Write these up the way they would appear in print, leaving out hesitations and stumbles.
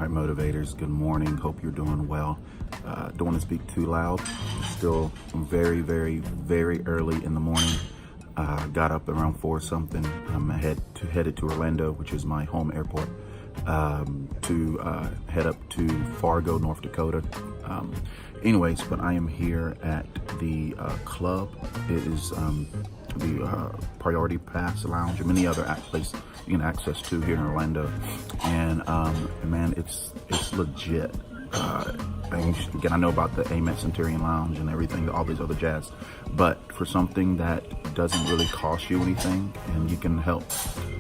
All right, motivators, good morning. Hope you're doing well. Don't want to speak too loud. It's still very, very, very early in the morning. Got up around 4 something. I'm headed to Orlando, which is my home airport, to head up to Fargo, North Dakota. Anyways, but I am here at the club. It is the Priority Pass Lounge and many other places you can access to here in Orlando. And man, it's legit. Again, I know about the Amet Centurion Lounge and everything, all these other jazz, but for something that doesn't really cost you anything, and you can help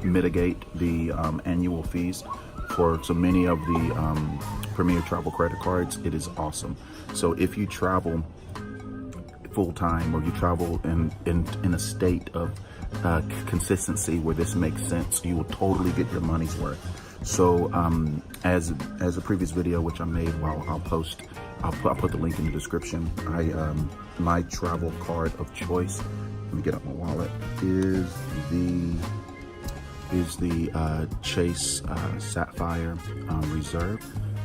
mitigate the annual fees for so many of the Premier travel credit cards, it is awesome. So if you travel full-time, or you travel in a state of consistency where this makes sense, you will totally get your money's worth. So as a previous video which I made, I'll put the link in the description. My travel card of choice, let me get out my wallet, is the Chase Sapphire Reserve.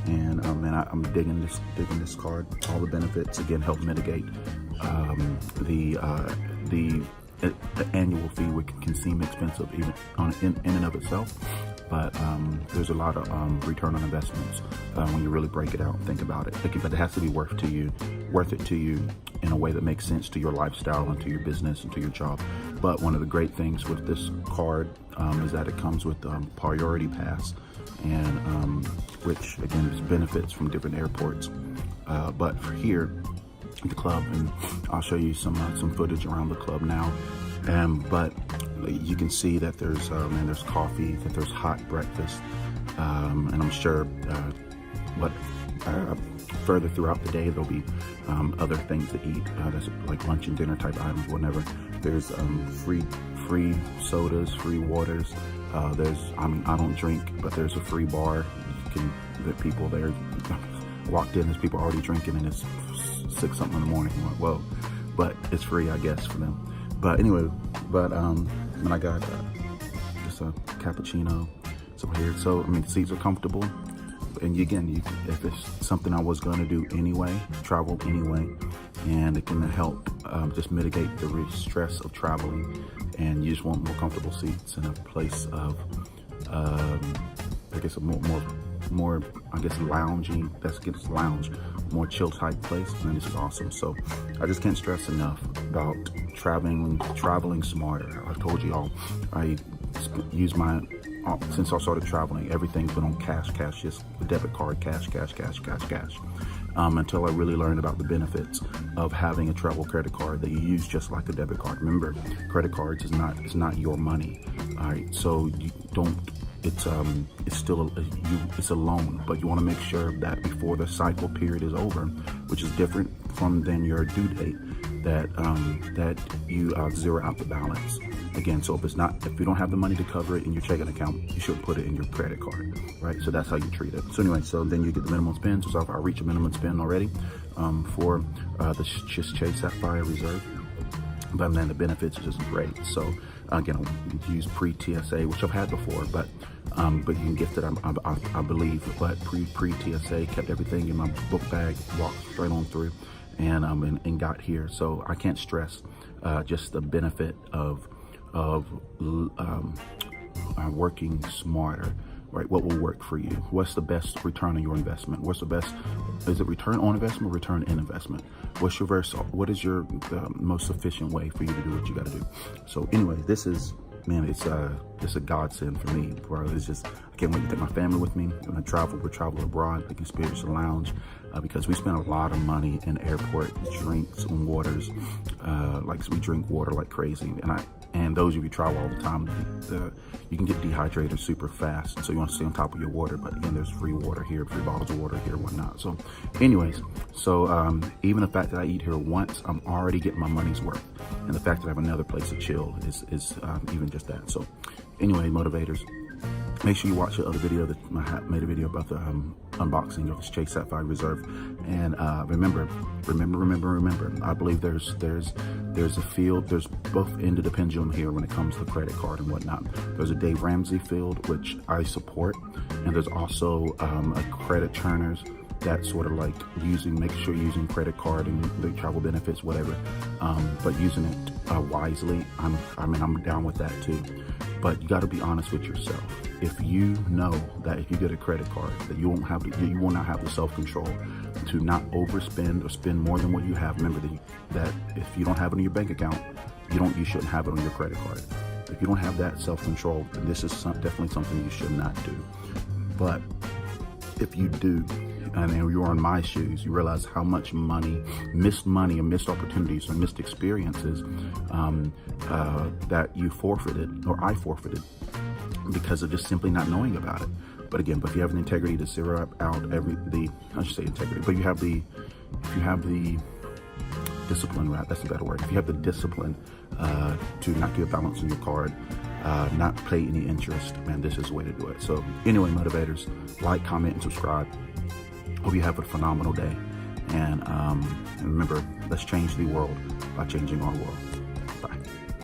And I'm digging this card. All the benefits, again, help mitigate the annual fee, which can seem expensive even in and of itself. But there's a lot of return on investments when you really break it out and think about it. But it has to be worth it to you in a way that makes sense to your lifestyle and to your business and to your job. But one of the great things with this card is that it comes with Priority Pass, and which again is benefits from different airports. But for here at the club, and I'll show you some footage around the club now. But you can see that there's coffee, that there's hot breakfast, and I'm sure further throughout the day there'll be other things to eat. That's like lunch and dinner type items, whatever. There's free sodas, free waters. I don't drink, but there's a free bar. The people there walked in, there's people already drinking, and it's 6 something in the morning. I'm like, whoa, but it's free, I guess, for them. But anyway, then I got just a cappuccino. So here, the seats are comfortable. And again, if it's something I was going to do anyway, travel anyway, and it can help just mitigate the stress of traveling, and you just want more comfortable seats in a place of, I guess, a more lounging. That's good, lounge, more chill type place. And this is awesome. So I just can't stress enough about traveling smarter. I told you all, I use since I started traveling, everything's been on cash, just debit card, cash. Until I really learned about the benefits of having a travel credit card that you use just like a debit card. Remember, credit cards is not your money. All right, so you don't. It's still it's a loan, but you want to make sure that before the cycle period is over, which is different than your due date, that you zero out the balance. Again, so if you don't have the money to cover it in your checking account, you should put it in your credit card, right? So that's how you treat it. So anyway, so then you get the minimum spend. So if I reach a minimum spend already for the Chase Sapphire Reserve, but then the benefits are just great. So again, I use pre-TSA, which I've had before, but you can gift it, I believe. But pre-TSA, kept everything in my book bag, walked straight on through, and got here. So I can't stress just the benefit of working smarter. Right, what will work for you? What's the best return on your investment? Is it return on investment or return in investment? What is your most efficient way for you to do what you got to do? So anyway, this is, man, it's a godsend for me, bro. It's just, I can't wait to take my family with me. When we're traveling abroad, we can experience the lounge, because we spend a lot of money in airport drinks and waters. We drink water like crazy, and those of you travel all the time, you can get dehydrated super fast, so you want to stay on top of your water. But again, there's free water here, free bottles of water here, whatnot. So anyways, even the fact that I eat here once, I'm already getting my money's worth, and the fact that I have another place to chill is even just that. So anyway, motivators, Make sure you watch the other video that I made a video about the unboxing of this Chase Sapphire Reserve. And remember, I believe there's a field, there's both end of the pendulum here when it comes to credit card and whatnot. There's a Dave Ramsey field, which I support, and there's also a credit churners that sort of like make sure you're using credit card and the travel benefits, whatever, but using it wisely. I'm down with that too. But you got to be honest with yourself. If you know that if you get a credit card, that you will not have the self-control to not overspend or spend more than what you have. Remember that if you don't have it in your bank account, you shouldn't have it on your credit card. If you don't have that self-control, then this is definitely something you should not do. But if you do, and you're in my shoes, you realize how much missed money and missed opportunities and missed experiences that you forfeited, or I forfeited, because of just simply not knowing about it. But again, if you have the integrity to zero out I should say integrity, but if you have the discipline, right? That's a better word. If you have the discipline to not give a balance on your card, not pay any interest, man, this is the way to do it. So anyway, motivators, like, comment, and subscribe. Hope you have a phenomenal day. And remember, let's change the world by changing our world.